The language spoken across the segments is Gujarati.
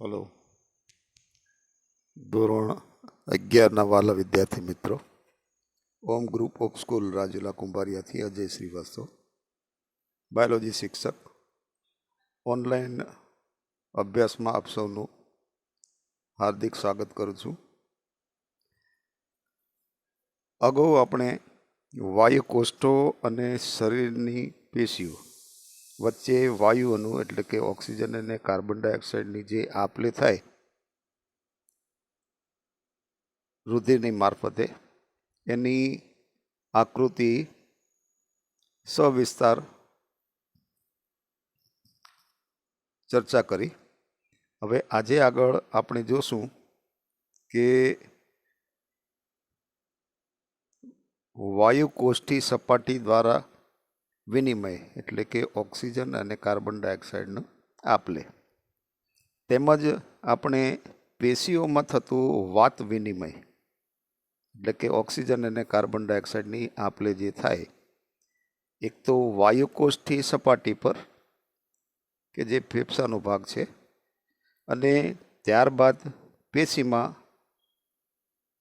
હલો. ધોરણ 11ના વાલા વિદ્યાર્થી મિત્રો, Om group of school Rajula કુંભારિયાથી અજય શ્રીવાસ્તવ, બાયોલોજી શિક્ષક. ઓનલાઈન અભ્યાસમાં આપ સૌનું હાર્દિક સ્વાગત કરું છું. અગાઉ આપણે વાયુકોષ્ઠો અને શરીરની પેશીઓ વચ્ચે વાયુઓનું એટલે કે ઓક્સિજન અને કાર્બન ડાયોક્સાઇડની જે આપ લે થાય રુધિરની મારફતે, એની આકૃતિ સવિસ્તાર ચર્ચા કરી. હવે આજે આગળ આપણે જોશું કે વાયુકોષ્ઠી સપાટી દ્વારા વિનિમય એટલે કે ઓક્સિજન અને કાર્બન ડાયોક્સાઇડનો આપ-લે, તેમજ આપણે પેશીઓમાં થતું વાત વિનિમય એટલે કે ઓક્સિજન અને કાર્બન ડાયોક્સાઇડની આપ-લે જે થાય, એક તો વાયુકોષ્ઠી સપાટી પર કે જે ફેફસાનો ભાગ છે, અને ત્યારબાદ પેશીમાં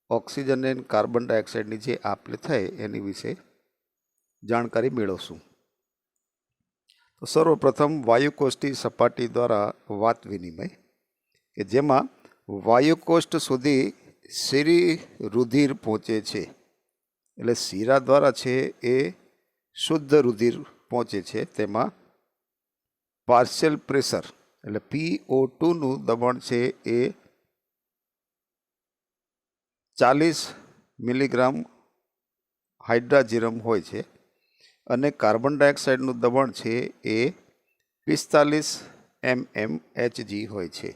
ઓક્સિજન અને કાર્બન ડાયોક્સાઇડની જે આપ-લે થાય એની વિશે જાણકારી મેળવશું. તો સર્વપ્રથમ વાયુકોષ્ઠી સપાટી દ્વારા વાત વિનિમય, કે જેમાં વાયુકોષ્ઠ સુધી શીરી રુધિર પહોંચે છે. એટલે શીરા દ્વારા છે એ શુદ્ધ રુધિર પહોંચે છે. તેમાં પાર્શિયલ પ્રેશર એટલે PO2નું દબાણ છે એ 40 મિલીગ્રામ હાઇડ્રાજીરમ હોય છે, અને કાર્બન ડાયોક્સાઇડનું દબાણ છે એ 45 mmHg હોય છે.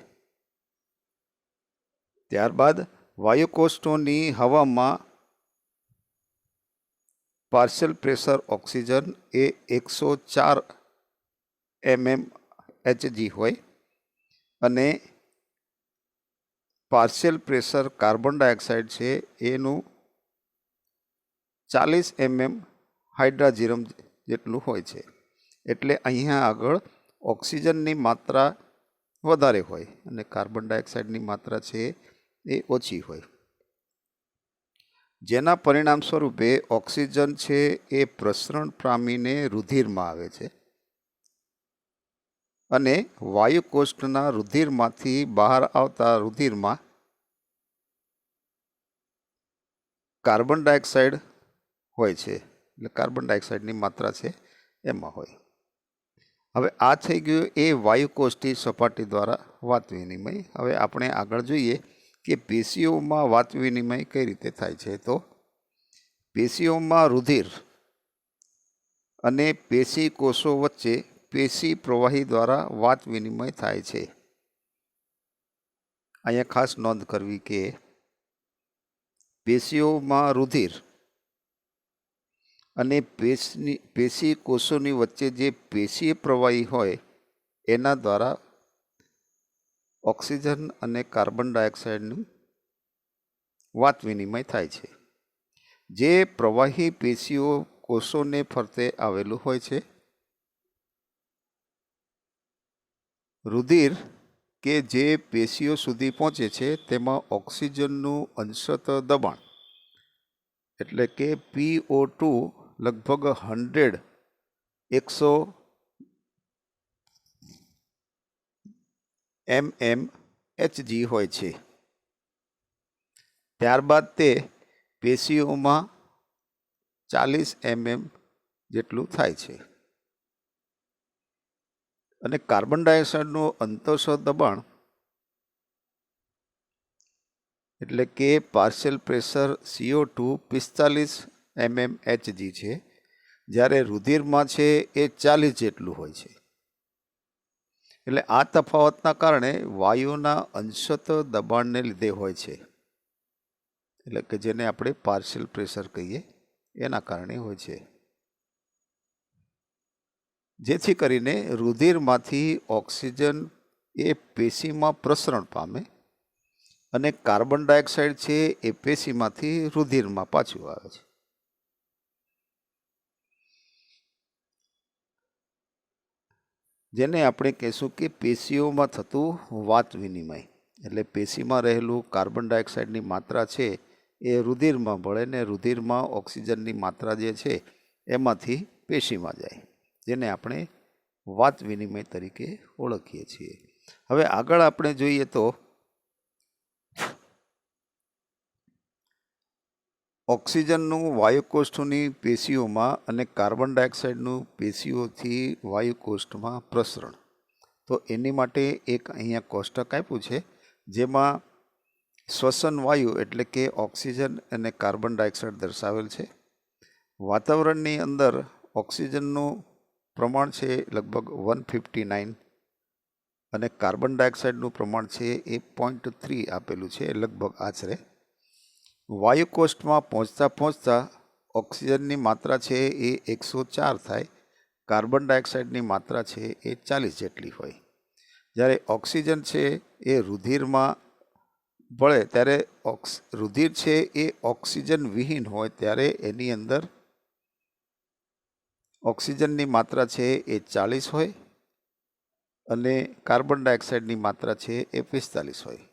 ત્યારબાદ વાયુકોષ્ઠોની હવામાં પાર્શિયલ પ્રેશર ઓક્સિજન એ 104 mmHg હોય, અને પાર્શિયલ પ્રેશર કાર્બન ડાયોક્સાઇડ છે એનું 40 mm હાઇડ્રાજીરમ જેટલું હોય છે. એટલે અહીંયા આગળ ઓક્સિજનની માત્રા વધારે હોય અને કાર્બન ડાયોક્સાઇડની માત્રા છે એ ઓછી હોય, જેના પરિણામ સ્વરૂપે ઓક્સિજન છે એ પ્રસરણ પામીને રુધિરમાં આવે છે, અને વાયુકોષ્ઠના રુધિરમાંથી બહાર આવતા રુધિરમાં કાર્બન ડાયોક્સાઇડ હોય છે. એટલે કાર્બન ડાયોક્સાઇડની માત્રા છે એમાં હોય. હવે આ થઈ ગયું એ વાયુકોષ્ઠી સપાટી દ્વારા વાત વિનિમય. હવે આપણે આગળ જોઈએ કે પેશીઓમાં વાત વિનિમય કઈ રીતે થાય છે. તો પેશીઓમાં રુધિર અને પેશી કોષો વચ્ચે પેશી પ્રવાહી દ્વારા વાત વિનિમય થાય છે. અહીંયા ખાસ નોંધ કરવી કે પેશીઓમાં રુધિર અને પેશી કોષોની વચ્ચે જે પેશી પ્રવાહી હોય એના દ્વારા ઓક્સિજન અને કાર્બન ડાયોક્સાઇડનું વાત વિનિમય થાય છે. જે પ્રવાહી પેશીઓ કોષોને ફરતે આવેલું હોય છે, રુધિર કે જે પેશીઓ સુધી પહોંચે છે તેમાં ઓક્સિજનનું અંશત દબાણ એટલે કે PO2 લગભગ 100 mmHg હોય છે. ત્યારબાદ તે પેશીઓમાં 40 mm જેટલું થાય છે, અને કાર્બન ડાયોક્સાઇડનું અંતસ્થ દબાણ એટલે કે પાર્શિયલ પ્રેશર CO2 45 mmHg છે, જ્યારે રુધિરમાં છે એ 40 જેટલું હોય છે. એટલે આ તફાવતના કારણે વાયુના અંશત દબાણને લીધે હોય છે, એટલે કે જેને આપણે પાર્શિયલ પ્રેશર કહીએ એના કારણે હોય છે. જેથી કરીને રુધિરમાંથી ઓક્સિજન એ પેશીમાં પ્રસરણ પામે, અને કાર્બન ડાયોક્સાઇડ છે એ પેશીમાંથી રુધિરમાં પાછું આવે છે. જેને આપણે કહીશું કે પેશીઓમાં થતું વાત વિનિમય. એટલે પેશીમાં રહેલું કાર્બન ડાયોક્સાઇડની માત્રા છે એ રુધિરમાં ભળે ને રુધિરમાં ઓક્સિજનની માત્રા જે છે એમાંથી પેશીમાં જાય, જેને આપણે વાત વિનિમય તરીકે ઓળખીએ છીએ. હવે આગળ આપણે જોઈએ તો ઓક્સિજનનું વાયુકોષ્ઠોની પેશીઓમાં અને કાર્બન ડાયોક્સાઇડનું પેશીઓથી વાયુકોષ્ઠમાં પ્રસરણ. તો એની માટે એક અહીંયા કોષ્ટક આપ્યું છે, જેમાં શ્વસન વાયુ એટલે કે ઓક્સિજન અને કાર્બન ડાયોક્સાઇડ દર્શાવેલ છે. વાતાવરણની અંદર ઓક્સિજનનું પ્રમાણ છે લગભગ 159 અને કાર્બન ડાયોક્સાઇડનું પ્રમાણ છે એ 0.3 આપેલું છે, લગભગ આશરે. વાયુકોષ્ઠમાં પહોંચતા ઓક્સિજનની માત્રા છે એ 104 થાય, કાર્બન ડાયોક્સાઇડની માત્રા છે એ 40 જેટલી હોય. જ્યારે ઓક્સિજન છે એ રુધિરમાં ભળે ત્યારે રુધિર છે એ ઓક્સિજન વિહીન હોય ત્યારે એની અંદર ઓક્સિજનની માત્રા છે એ 40 હોય અને કાર્બન ડાયોક્સાઇડની માત્રા છે એ 45 હોય.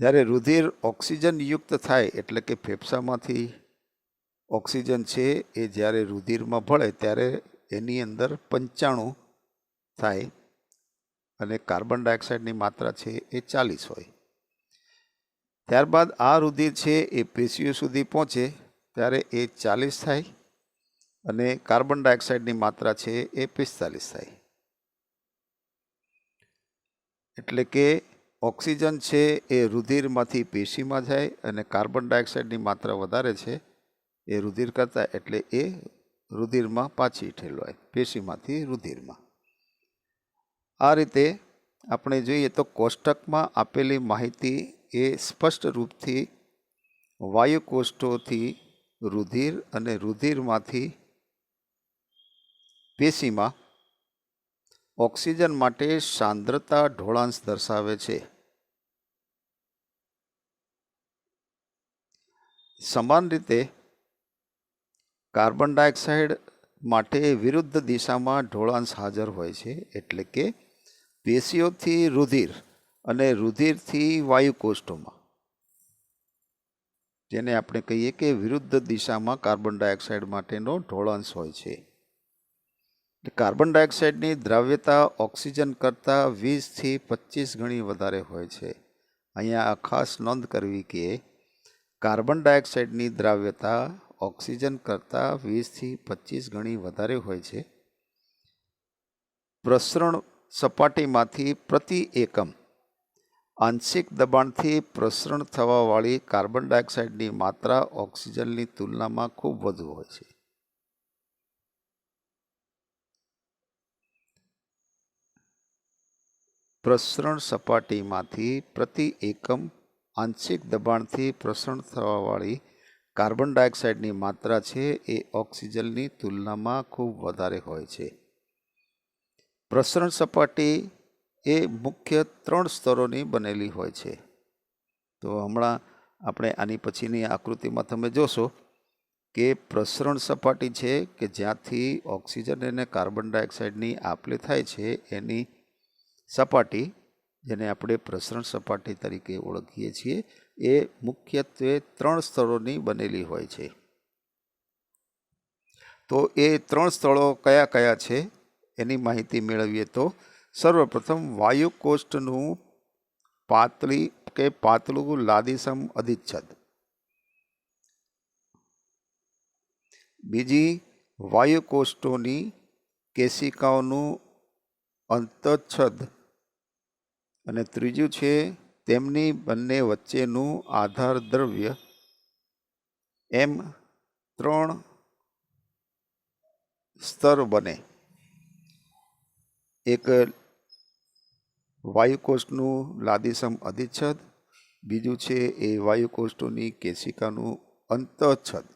જ્યારે રુધિર ઓક્સિજન યુક્ત થાય એટલે કે ફેફસામાંથી ઓક્સિજન છે એ જ્યારે રુધિરમાં ભળે ત્યારે એની અંદર 95 થાય અને કાર્બન ડાયોક્સાઇડની માત્રા છે એ 40 હોય. ત્યારબાદ આ રુધિર છે એ પેશીઓ સુધી પહોંચે ત્યારે એ 40 થાય અને કાર્બન ડાયોક્સાઇડની માત્રા છે એ 45 થાય. એટલે કે ઓક્સિજન છે એ રુધિરમાંથી પેશીમાં જાય અને કાર્બન ડાયોક્સાઇડની માત્રા વધારે છે એ રુધિર કરતાં, એટલે એ રુધિરમાં પાછી ઠેલવાય, પેશીમાંથી રુધિરમાં. આ રીતે આપણે જોઈએ તો કોષ્ટકમાં આપેલી માહિતી એ સ્પષ્ટ રૂપથી વાયુકોષ્ઠોથી રુધિર અને રુધિરમાંથી પેશીમાં ઓક્સિજન માટે સાંદ્રતા ઢોળાંશ દર્શાવે છે. સમાન રીતે કાર્બન ડાયોક્સાઇડ માટે વિરુદ્ધ દિશામાં ઢોળાંશ હાજર હોય છે. એટલે કે પેશીઓથી રુધિર અને રુધિરથી વાયુકોષ્ઠોમાં, જેને આપણે કહીએ કે વિરુદ્ધ દિશામાં કાર્બન ડાયોક્સાઇડ માટેનો ઢોળાંશ હોય છે. કાર્બન ડાયોક્સાઇડની દ્રાવ્યતા ઓક્સિજન કરતાં 20 થી 25 ગણી વધારે હોય છે. અહીંયા ખાસ નોંધ કરવી કે કાર્બન ડાયોક્સાઇડની દ્રાવ્યતા ઓક્સિજન કરતાં 20 થી 25 ગણી વધારે હોય છે. પ્રસરણ સપાટીમાંથી પ્રતિ એકમ આંશિક દબાણથી પ્રસરણ થવાવાળી કાર્બન ડાયોક્સાઇડની માત્રા ઓક્સિજનની તુલનામાં ખૂબ વધુ હોય છે. પ્રસરણ સપાટીમાંથી પ્રતિ એકમ આંશિક દબાણથી પ્રસરણ થવાવાળી કાર્બન ડાયોક્સાઇડની માત્રા છે એ ઓક્સિજનની તુલનામાં ખૂબ વધારે હોય છે. પ્રસરણ સપાટી એ મુખ્ય 3 સ્તરોની બનેલી હોય છે. તો હમણાં આપણે આની પછીની આકૃતિમાં તમે જોશો કે પ્રસરણ સપાટી છે કે જ્યાંથી ઓક્સિજન અને કાર્બન ડાયોક્સાઇડની આપ-લે થાય છે એની સપાટી, જેને આપણે પ્રસરણ સપાટી તરીકે ઓળખીએ છીએ, એ મુખ્યત્વે 3 સ્તરોની બનેલી હોય છે. તો એ 3 સ્થળો કયા કયા છે એની માહિતી મેળવીએ તો સર્વપ્રથમ વાયુકોષ્ઠનું પાતળું લાદીસમ અધિચ્છદ. બીજી વાયુકોષ્ઠોની કેશિકાઓનું અંતચ્છદ અને ત્રીજું છે તેમની બંને વચ્ચેનું આધાર દ્રવ્ય. એમ 3 સ્તર બને. એક વાયુકોષ્ઠનું લાદીસમ અધિચ્છદ, બીજું છે એ વાયુકોષ્ઠોની કેશિકાનું અંતચ્છદ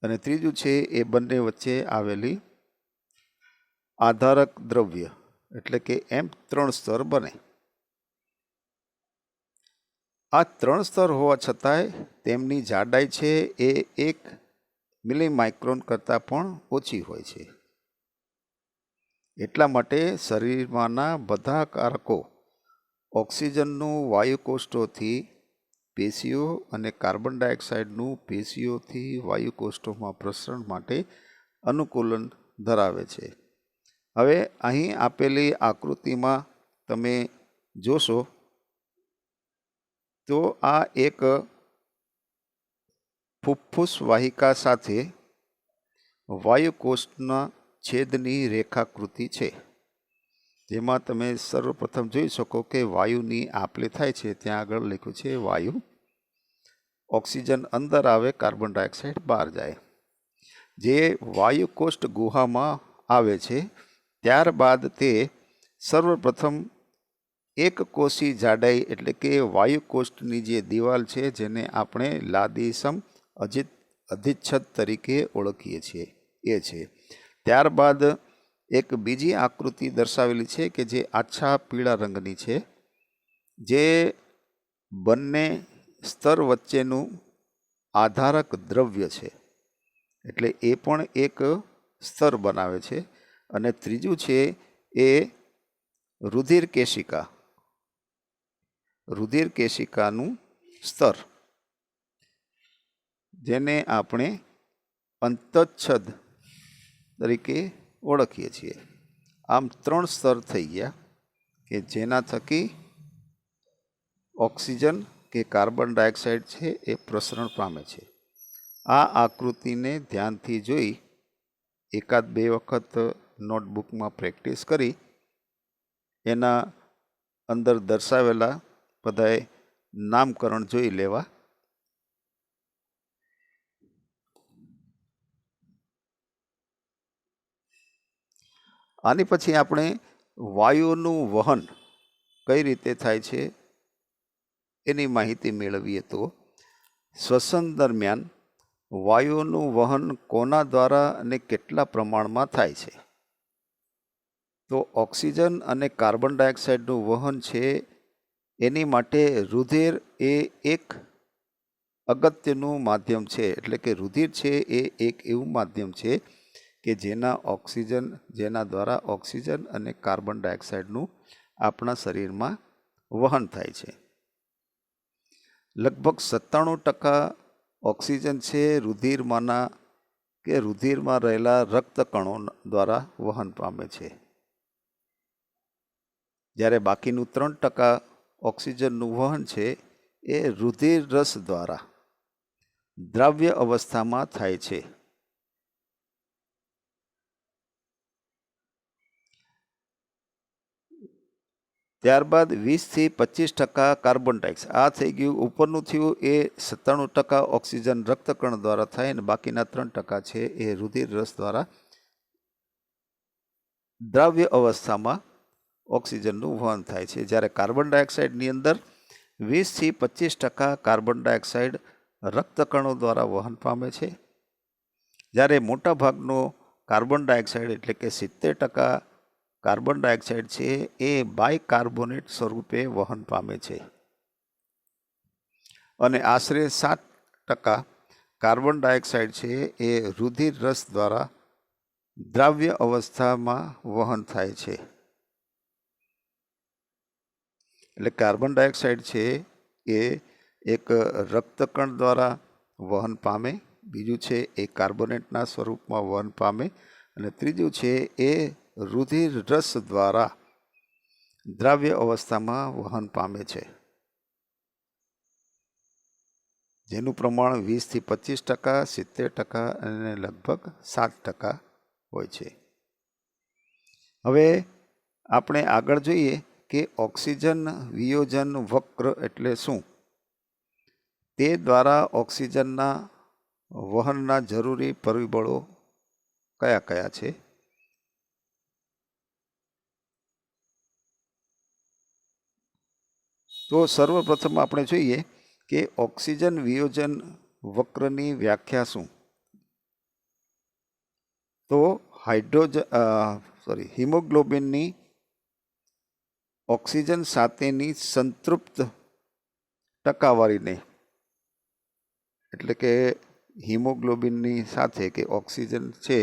અને ત્રીજું છે એ બંને વચ્ચે આવેલી આધારક દ્રવ્ય. એટલે કે એમ 3 સ્તર બને. આ 3 સ્તર હોવા છતાંય તેમની જાડાઈ છે એ 1 મિલીમાઇક્રોન કરતાં પણ ઓછી હોય છે. એટલા માટે શરીરમાંના બધા કારકો ઓક્સિજનનું વાયુકોષ્ઠોથી પેશીઓ અને કાર્બન ડાયોક્સાઇડનું પેશીઓથી વાયુકોષ્ઠોમાં પ્રસરણ માટે અનુકૂલન ધરાવે છે. હવે અહીં આપેલી આકૃતિમાં તમે જોશો તો આ એક ફુફ્ફુસ વાહિકા સાથે વાયુકોષ્ઠના છેદની રેખાકૃતિ છે, જેમાં તમે સર્વપ્રથમ જોઈ શકો કે વાયુની આપલે થાય છે. ત્યાં આગળ લખ્યું છે વાયુ, ઓક્સિજન અંદર આવે, કાર્બન ડાયોક્સાઇડ બહાર જાય. જે વાયુકોષ્ઠ ગુહામાં આવે છે ત્યારબાદ તે સર્વપ્રથમ એક કોષી જાડાઈ એટલે કે વાયુકોષ્ઠની જે દિવાલ છે જેને આપણે લાદીસમ અધિચ્છદ તરીકે ઓળખીએ છીએ એ છે. ત્યારબાદ એક બીજી આકૃતિ દર્શાવેલી છે કે જે આછા પીળા રંગની છે, જે બંને સ્તર વચ્ચેનું આધારક દ્રવ્ય છે, એટલે એ પણ એક સ્તર બનાવે છે. અને ત્રીજું છે એ રુધિર કેશિકાનું સ્તર, જેને આપણે અંતચ્છદ તરીકે ઓળખીએ છીએ. આમ 3 સ્તર થઈ ગયા કે જેના થકી ઓક્સિજન કે કાર્બન ડાયોક્સાઇડ છે એ પ્રસરણ પામે છે. આ આકૃતિને ધ્યાનથી જોઈ એકાદ બે વખત નોટબુકમાં પ્રેક્ટિસ કરી એના અંદર દર્શાવેલા બધાએ નામકરણ જોઈ લેવા. આની પછી આપણે વાયુનું વહન કઈ રીતે થાય છે એની માહિતી મેળવીએ તો શ્વસન દરમિયાન વાયુનું વહન કોના દ્વારા અને કેટલા પ્રમાણમાં થાય છે? તો ઓક્સિજન અને કાર્બન ડાયોક્સાઇડનું વહન છે એની માટે રુધિર એ એક અગત્યનું માધ્યમ છે. એટલે કે રુધિર છે એ એક એવું માધ્યમ છે કે જેના દ્વારા ઓક્સિજન અને કાર્બન ડાયોક્સાઇડનું આપણા શરીરમાં વહન થાય છે. લગભગ 97% ઓક્સિજન છે રુધિરમાં રહેલા રક્તકણો દ્વારા વહન પામે છે, જ્યારે બાકીનું 3% ઓક્સિજનનું વહન છે એ રુધિર રસ દ્વારા દ્રાવ્ય અવસ્થામાં થાય છે. ત્યારબાદ 20-25% કાર્બન ડાયોક્સાઇડ, આ થઈ ગયું ઉપરનું થયું એ 97% ઓક્સિજન રક્તકણ દ્વારા થાય અને બાકીના 3% છે એ રુધિર રસ દ્વારા દ્રાવ્ય અવસ્થામાં ઓક્સિજનનું વહન થાય છે. જ્યારે કાર્બન ડાયોક્સાઇડની અંદર 20-25% કાર્બન ડાયોક્સાઇડ રક્તકણો દ્વારા વહન પામે છે, જ્યારે મોટાભાગનો કાર્બન ડાયોક્સાઇડ એટલે કે 70% કાર્બન ડાયોક્સાઇડ છે એ બાયકાર્બોનેટ સ્વરૂપે વહન પામે છે, અને આશરે 7% કાર્બન ડાયોક્સાઇડ છે એ રુધિર રસ દ્વારા દ્રાવ્ય અવસ્થામાં વહન થાય છે. એટલે કાર્બન ડાયોક્સાઇડ છે એ એક રક્તકણ દ્વારા વહન પામે, બીજું છે એ કાર્બોનેટના સ્વરૂપમાં વહન પામે, અને ત્રીજું છે એ રુધિર રસ દ્વારા દ્રાવ્ય અવસ્થામાં વહન પામે છે, જેનું પ્રમાણ 20-25%, 70% અને લગભગ 7% હોય છે. હવે આપણે આગળ જોઈએ કે ઓક્સિજન વિયોજન વક્ર એટલે શું? તે દ્વારા ઓક્સિજનના વહનના જરૂરી પરિબળો કયા કયા છે? તો સર્વપ્રથમ આપણે જોઈએ કે ઓક્સિજન વિયોજન વક્રની વ્યાખ્યા શું? તો હિમોગ્લોબિનની ઓક્સિજન સાથેની સંતૃપ્ત ટકાવારીને, એટલે કે હિમોગ્લોબિનની સાથે કે ઓક્સિજન છે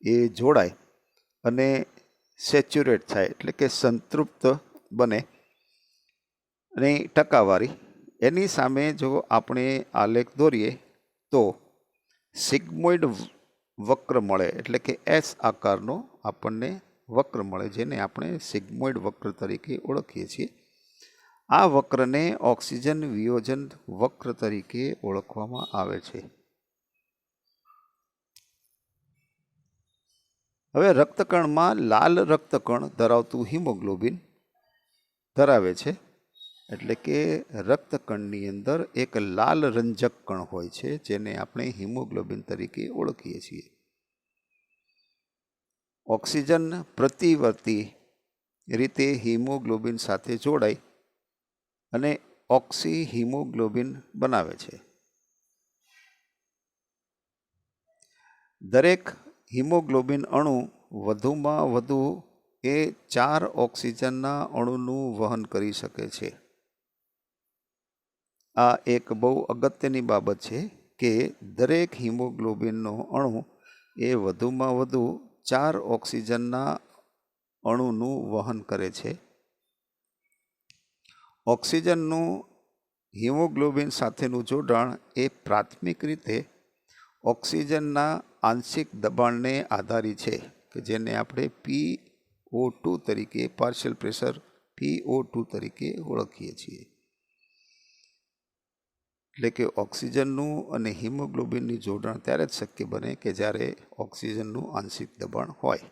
એ જોડાય અને સેચ્યુરેટ થાય એટલે કે સંતૃપ્ત બને અને ટકાવારી, એની સામે જો આપણે આલેખ દોરીએ તો સિગ્મોઇડ વક્ર મળે, એટલે કે એસ આકારનો આપણને વક્ર મળે, જેને આપણે સિગ્મોઇડ વક્ર તરીકે ઓળખીએ છીએ. આ વક્રને ઓક્સિજન વિયોજન વક્ર તરીકે ઓળખવામાં આવે છે. હવે રક્તકણમાં લાલ રક્તકણ ધરાવતું હિમોગ્લોબિન ધરાવે છે, એટલે કે રક્તકણની અંદર એક લાલ રંજક કણ હોય છે, જેને આપણે હિમોગ્લોબિન તરીકે ઓળખીએ છીએ. ઓક્સિજન પ્રતિવર્તી રીતે હિમોગ્લોબિન સાથે જોડાય અને ઓક્સી હિમોગ્લોબિન બનાવે છે. દરેક હિમોગ્લોબિન અણુ વધુમાં વધુ 4 ઓક્સિજનના અણુનું વહન કરી શકે છે. આ એક બહુ અગત્યની બાબત છે કે દરેક હિમોગ્લોબિનનો અણુ એ વધુમાં વધુ 4 ઓક્સિજનના અણુનું વહન કરે છે. ઓક્સિજનનું હિમોગ્લોબિન સાથેનું જોડાણ એ પ્રાથમિક રીતે ઓક્સિજનના આંશિક દબાણને આધારિત છે, કે જેને આપણે PO2 તરીકે, પાર્શિયલ પ્રેશર PO2 તરીકે ઓળખીએ છીએ. એટલે કે ઓક્સિજનનું અને હિમોગ્લોબિનનું જોડાણ ત્યારે જ શક્ય બને કે જ્યારે ઓક્સિજનનું આંશિક દબાણ હોય.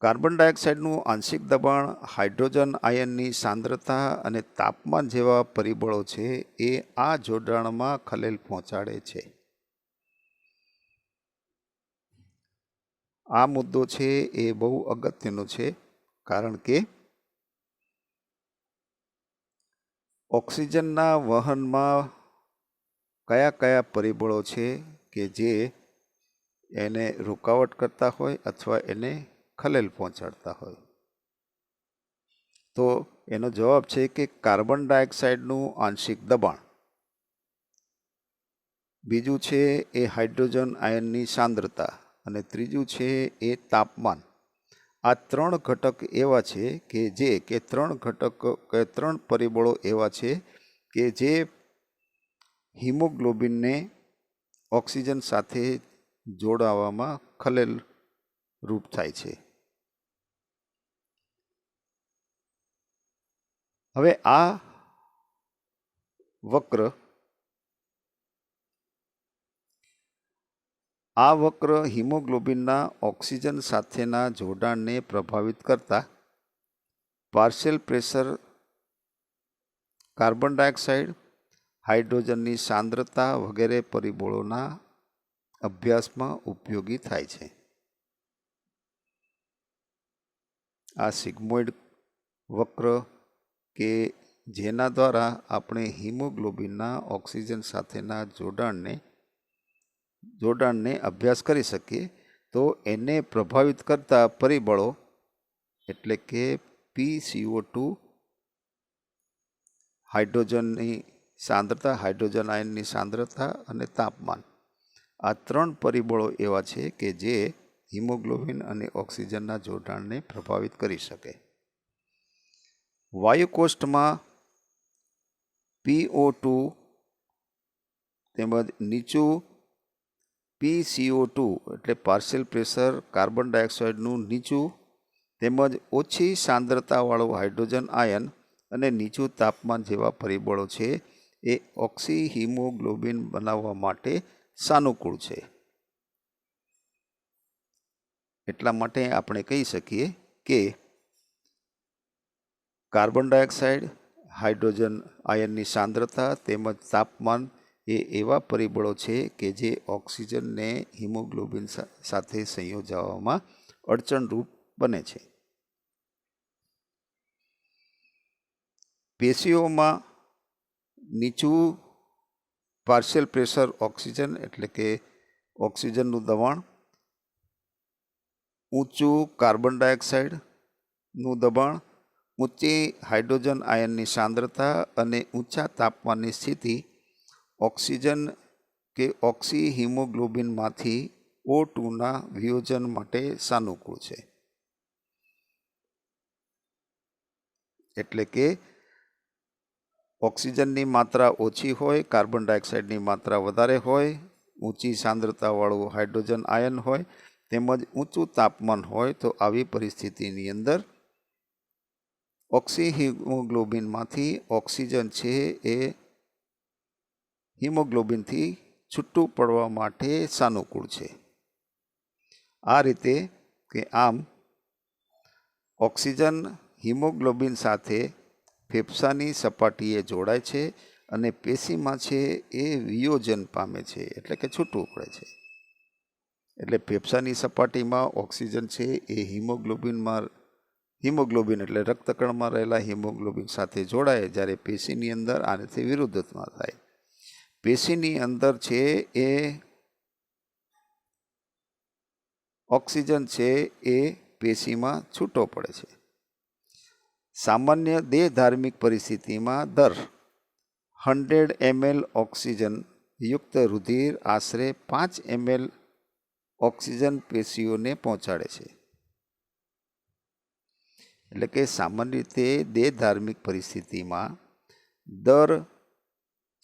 કાર્બન ડાયોક્સાઇડનું આંશિક દબાણ, હાઇડ્રોજન આયનની સાંદ્રતા અને તાપમાન જેવા પરિબળો છે એ આ જોડાણમાં ખલેલ પહોંચાડે છે. આ મુદ્દો છે એ બહુ અગત્યનો છે, કારણ કે ઓક્સિજનના વહનમાં કયા કયા પરિબળો છે કે જે એને રૂકાવટ કરતા હોય અથવા એને ખલેલ પહોંચાડતા હોય. તો એનો જવાબ છે કે કાર્બન ડાયોક્સાઇડનું આંશિક દબાણ, બીજું છે એ હાઇડ્રોજન આયનની સાંદ્રતા, અને ત્રીજું છે એ તાપમાન. આ 3 ઘટક એવા છે કે 3 પરિબળો એવા છે કે જે હિમોગ્લોબિનને ઓક્સિજન સાથે જોડાવામાં ખલેલ રૂપ થાય છે. હવે આ વક્ર હિમોગ્લોબિનના ઓક્સિજન સાથેના જોડાણને પ્રભાવિત કરતા પાર્શિયલ પ્રેશર, કાર્બન ડાયોક્સાઇડ, હાઇડ્રોજનની સાંદ્રતા વગેરે પરિબળોના અભ્યાસમાં ઉપયોગી થાય છે. આ સિગ્મોઇડ વક્ર કે જેના દ્વારા આપણે હિમોગ્લોબિનના ઓક્સિજન સાથેના જોડાણને અભ્યાસ કરી શકીએ, તો એને પ્રભાવિત કરતા પરિબળો એટલે કે PCO2, હાઇડ્રોજનની સાંદ્રતા, હાઇડ્રોજન આયનની સાંદ્રતા અને તાપમાન, આ 3 પરિબળો એવા છે કે જે હિમોગ્લોબિન અને ઓક્સિજનના જોડાણને પ્રભાવિત કરી શકે. વાયુકોષ્ઠમાં PO2 તેમજ નીચું PCO2 એટલે પાર્શિયલ પ્રેશર, કાર્બન ડાયોક્સાઇડનું નીચું તેમજ ઓછી સાંદ્રતાવાળું હાઇડ્રોજન આયન અને નીચું તાપમાન જેવા પરિબળો છે એ ઓક્સી હિમોગ્લોબિન બનાવવા માટે સાનુકૂળ છે. એટલા માટે આપણે કહી શકીએ કે કાર્બન ડાયોક્સાઇડ, હાઇડ્રોજન આયનની સાંદ્રતા તેમજ તાપમાન એ એવા પરિબળો છે કે જે ઓક્સિજનને હિમોગ્લોબિન સાથે સંયોજવામાં અડચણરૂપ બને છે. પેશીઓમાં નીચું પાર્શિયલ પ્રેશર ઓક્સિજન એટલે કે ઓક્સિજનનું દબાણ, ઊંચું કાર્બન ડાયોક્સાઇડનું દબાણ, ઊંચી હાઇડ્રોજન આયનની સાંદ્રતા અને ઊંચા તાપમાનની સ્થિતિ ઓક્સિજન કે ઓક્સી હિમોગ્લોબિનમાંથી O2ના વિયોજન માટે સાનુકૂળ છે. એટલે કે ઓક્સિજનની માત્રા ઓછી હોય, કાર્બન ડાયોક્સાઇડની માત્રા વધારે હોય, ઊંચી સાંદ્રતાવાળું હાઇડ્રોજન આયન હોય, તેમજ ઊંચું તાપમાન હોય, તો આવી પરિસ્થિતિની અંદર ઓક્સી હિમોગ્લોબિનમાંથી ઓક્સિજન છે એ હિમોગ્લોબિનથી છૂટું પડવા માટે સાનુકૂળ છે. આ રીતે કે આમ ઓક્સિજન હિમોગ્લોબિન સાથે ફેફસાની સપાટીએ જોડાય છે અને પેશીમાં છે એ વિયોજન પામે છે, એટલે કે છૂટવું પડે છે. એટલે ફેફસાની સપાટીમાં ઓક્સિજન છે એ હિમોગ્લોબિન એટલે રક્તકણમાં રહેલા હિમોગ્લોબિન સાથે જોડાય, જ્યારે પેશીની અંદર આનાથી વિરુદ્ધમાં થાય. પેશીની અંદર છે એ ઓક્સિજન છે એ પેશીમાં છૂટો પડે છે. સામાન્ય દેહધાર્મિક પરિસ્થિતિમાં દર 100 ml ઓક્સિજન યુક્ત રુધિર આશરે 5 ml ઓક્સિજન પેશીઓને પહોંચાડે છે. એટલે કે સામાન્ય રીતે દેહધાર્મિક પરિસ્થિતિમાં દર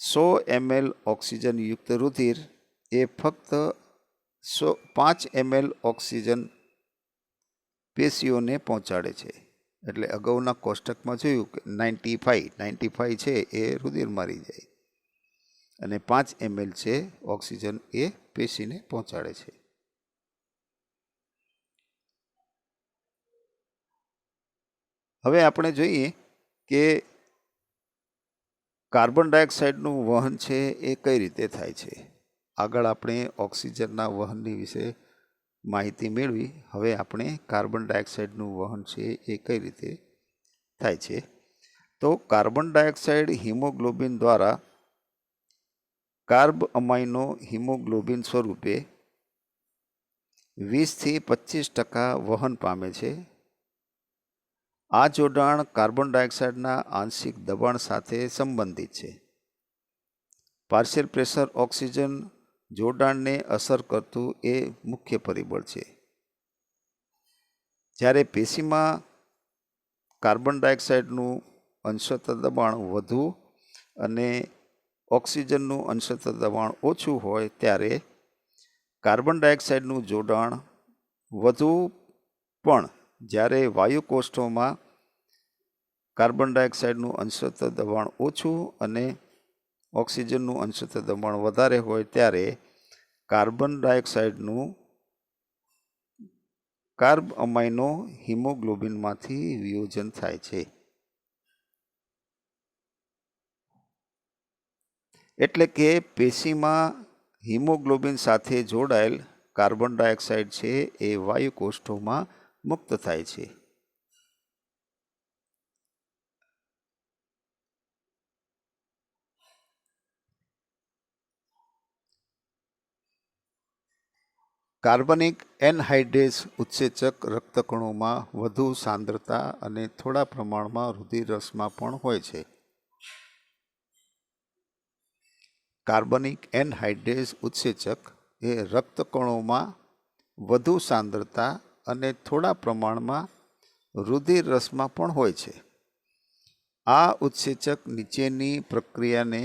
100 ml ઓક્સિજન યુક્ત રુધિર એ ફક્ત 5 ml ઓક્સિજન પેશીઓને પહોંચાડે છે. એટલે અગાઉના કોષ્ટકમાં જોયું કે 95 છે એ રુધિર મારી જાય અને 5 ml છે ઓક્સિજન એ પેશીને પહોંચાડે છે. હવે આપણે જોઈએ કે કાર્બન ડાયોક્સાઇડનું વહન છે એ કઈ રીતે થાય છે. આગળ આપણે ઓક્સિજનના વહનની વિશે માહિતી મેળવી. હવે આપણે કાર્બન ડાયોક્સાઇડનું વહન છે એ કઈ રીતે થાય છે. તો કાર્બન ડાયોક્સાઇડ હિમોગ્લોબિન દ્વારા કાર્બ અમાઇનો હિમોગ્લોબિન સ્વરૂપે 20 થી 25% વહન પામે છે. આ જોડાણ કાર્બન ડાયોક્સાઇડના આંશિક દબાણ સાથે સંબંધિત છે. પાર્શિયલ પ્રેશર ઓક્સિજન જોડાણને અસર કરતું એ મુખ્ય પરિબળ છે. જ્યારે પેશીમાં કાર્બન ડાયોક્સાઇડનું અંશતઃ દબાણ વધુ અને ઓક્સિજનનું અંશતઃ દબાણ ઓછું હોય, ત્યારે કાર્બન ડાયોક્સાઇડનું જોડાણ વધુ, પણ જ્યારે વાયુકોષ્ઠોમાં કાર્બન ડાયોક્સાઇડનું અંશતઃ દબાણ ઓછું અને ઓક્સિજનનું અંશતઃ દબાણ વધારે હોય, ત્યારે કાર્બન ડાયોક્સાઇડનું કાર્બ અમાઇનો હિમોગ્લોબિનમાંથી વિયોજન થાય છે. એટલે કે પેશીમાં હિમોગ્લોબિન સાથે જોડાયેલ કાર્બન ડાયોક્સાઇડ છે એ વાયુકોષ્ઠોમાં મુક્ત થાય છે. કાર્બનિક એનહાઇડ્રેસ ઉત્સેચક રક્તકણોમાં વધુ સાંદ્રતા અને થોડા પ્રમાણમાં રુધિર રસમાં પણ હોય છે. કાર્બનિક એનહાઇડ્રેસ ઉત્સેચક એ રક્તકણોમાં વધુ સાંદ્રતા અને થોડા પ્રમાણમાં રુધિર રસમાં પણ હોય છે. આ ઉત્સેચક નીચેની પ્રક્રિયાને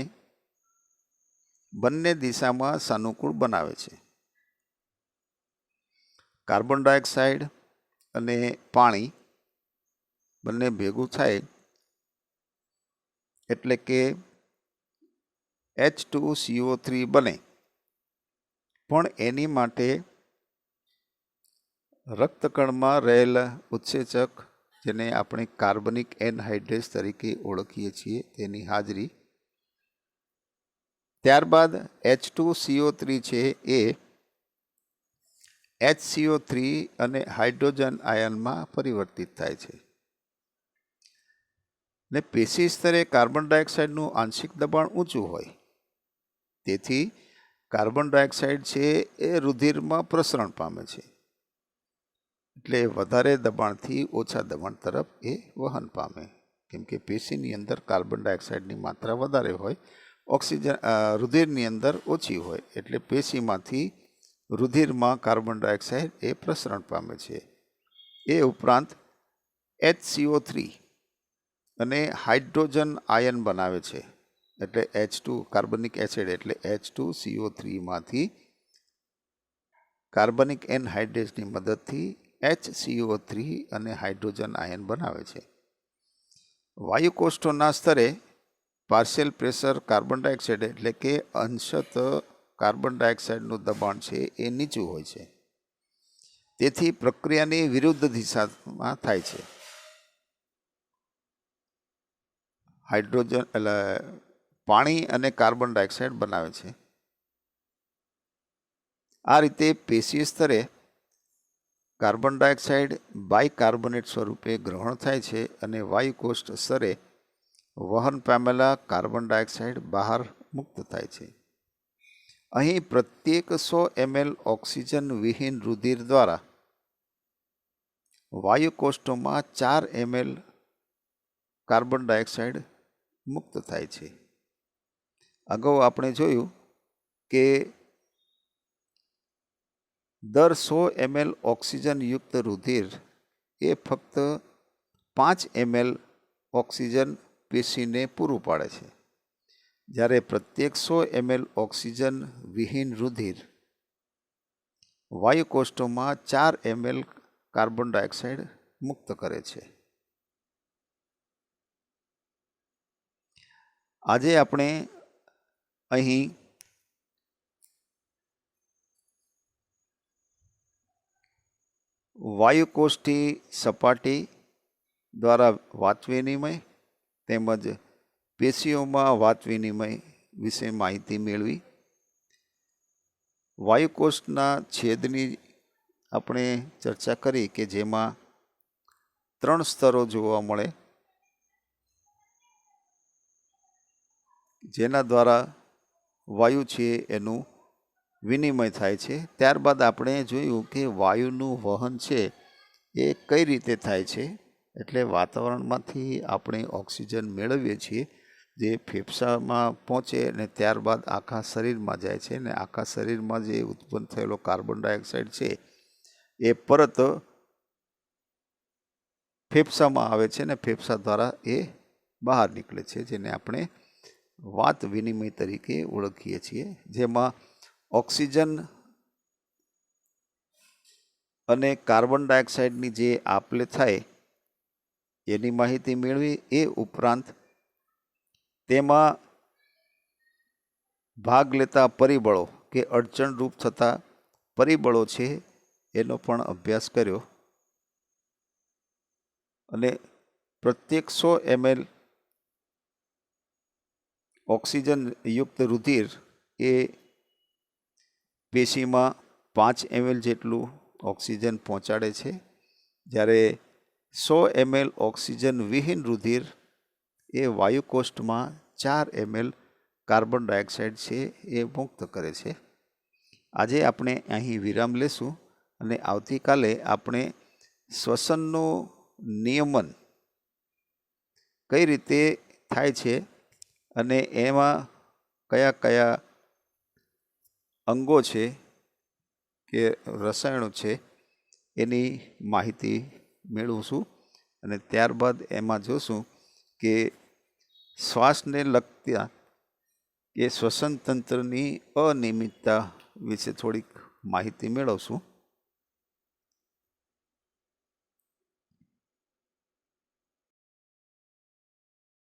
બંને દિશામાં સાનુકૂળ બનાવે છે. કાર્બન ડાયોક્સાઇડ અને પાણી બંને ભેગું થાય એટલે કે H2CO3 બને, પણ એની માટે રક્તકણમાં રહેલ ઉત્સેચક, જેને આપણે કાર્બનિક એનહાઇડ્રેસ તરીકે ઓળખીએ છીએ, તેની હાજરી. ત્યારબાદ H2CO3 છે એ HCO3 અને હાઇડ્રોજન આયનમાં પરિવર્તિત થાય છે. ને પેશી સ્તરે કાર્બન ડાયોક્સાઇડનું આંશિક દબાણ ઊંચું હોય, તેથી કાર્બન ડાયોક્સાઇડ છે એ રુધિરમાં પ્રસરણ પામે છે. એટલે વધારે દબાણથી ઓછા દબાણ તરફ એ વહન પામે, કેમ કે પેશીની અંદર કાર્બન ડાયોક્સાઇડની માત્રા વધારે હોય, ઓક્સિજન રુધિરની અંદર ઓછી હોય, એટલે પેશીમાંથી રુધિરમાં કાર્બન ડાયોક્સાઇડ એ પ્રસરણ પામે છે. એ ઉપરાંત HCO3 અને હાઇડ્રોજન આયન બનાવે છે, એટલે H2 કાર્બનિક એસિડ એટલે H2CO3માંથી કાર્બનિક એનહાઇડ્રેટની મદદથી HCO3 અને હાઇડ્રોજન આયન બનાવે છે. વાયુકોષ્ઠોના સ્તરે પાર્શિયલ પ્રેશર કાર્બન ડાયોક્સાઇડ એટલે કે અંશત કાર્બન ડાયોક્સાઇડનું દબાણ છે એ નીચું હોય છે. તેથી પ્રક્રિયાની વિરુદ્ધ દિશામાં થાય છે. હાઇડ્રોજન એટલે પાણી અને કાર્બન ડાયોક્સાઇડ બનાવે છે. આ રીતે પેશીય સ્તરે કાર્બન ડાયોક્સાઇડ બાયકાર્બોનેટ સ્વરૂપે ગ્રહણ થાય છે અને વાયુકોષ્ઠ સ્તરે વહન પામેલા કાર્બન ડાયોક્સાઇડ બહાર મુક્ત થાય છે. અહીં પ્રત્યેક 100 ml ઓક્સિજન વિહીન રુધિર દ્વારા વાયુકોષ્ઠોમાં 4 ml કાર્બન ડાયોક્સાઇડ મુક્ત થાય છે. અગાઉ આપણે જોયું કે દર 100 ml ઓક્સિજનયુક્ત રુધિર એ ફક્ત 5 ml ઓક્સિજન પેશીને પૂરું પાડે છે, જ્યારે પ્રત્યેક 100 ml ઓક્સિજન વિહીન રુધિર વાયુકોષ્ઠોમાં 4 ml કાર્બન ડાયોક્સાઇડ મુક્ત કરે છે. આજે આપણે અહીં વાયુકોષ્ઠી સપાટી દ્વારા વાત વિનિમય તેમજ પેશીઓમાં વાત વિનિમય વિશે માહિતી મેળવી. વાયુકોષ્ઠના છેદની આપણે ચર્ચા કરી કે જેમાં 3 સ્તરો જોવા મળે, જેના દ્વારા વાયુ છે એનું વિનિમય થાય છે. ત્યારબાદ આપણે જોયું કે વાયુનું વહન છે એ કઈ રીતે થાય છે, એટલે વાતાવરણમાંથી આપણે ઓક્સિજન મેળવીએ છીએ, જે ફેફસામાં પહોંચે અને ત્યારબાદ આખા શરીરમાં જાય છે, અને આખા શરીરમાં જે ઉત્પન્ન થયેલો કાર્બન ડાયોક્સાઇડ છે એ પરત ફેફસામાં આવે છે અને ફેફસા દ્વારા એ બહાર નીકળે છે, જેને આપણે વાત વિનિમય તરીકે ઓળખીએ છીએ. જેમાં ઓક્સિજન અને કાર્બન ડાયોક્સાઇડની જે આપલે થાય એની માહિતી મેળવી. એ ઉપરાંત તેમાં ભાગ લેતા પરિબળો કે અડચણરૂપ થતા પરિબળો છે એનો પણ અભ્યાસ કર્યો. અને પ્રત્યેક 100 ml ઓક્સિજન યુક્ત રુધિર એ પેશીમાં 5 ml જેટલું ઓક્સિજન પહોંચાડે છે, જ્યારે 100 ml ઓક્સિજન વિહીન રુધિર એ વાયુકોષ્ઠમાં 4 ml કાર્બન ડાયોક્સાઇડ છે એ મુક્ત કરે છે. આજે આપણે અહીં વિરામ લેશું અને આવતીકાલે આપણે શ્વસનનું નિયમન કઈ રીતે થાય છે અને એમાં કયા કયા અંગો છે કે રસાયણો છે એની માહિતી મેળવશું. અને ત્યારબાદ એમાં જોશું કે શ્વાસને લગતા એ શ્વસન તંત્રની અનિયમિતતા વિશે થોડીક માહિતી મેળવશું.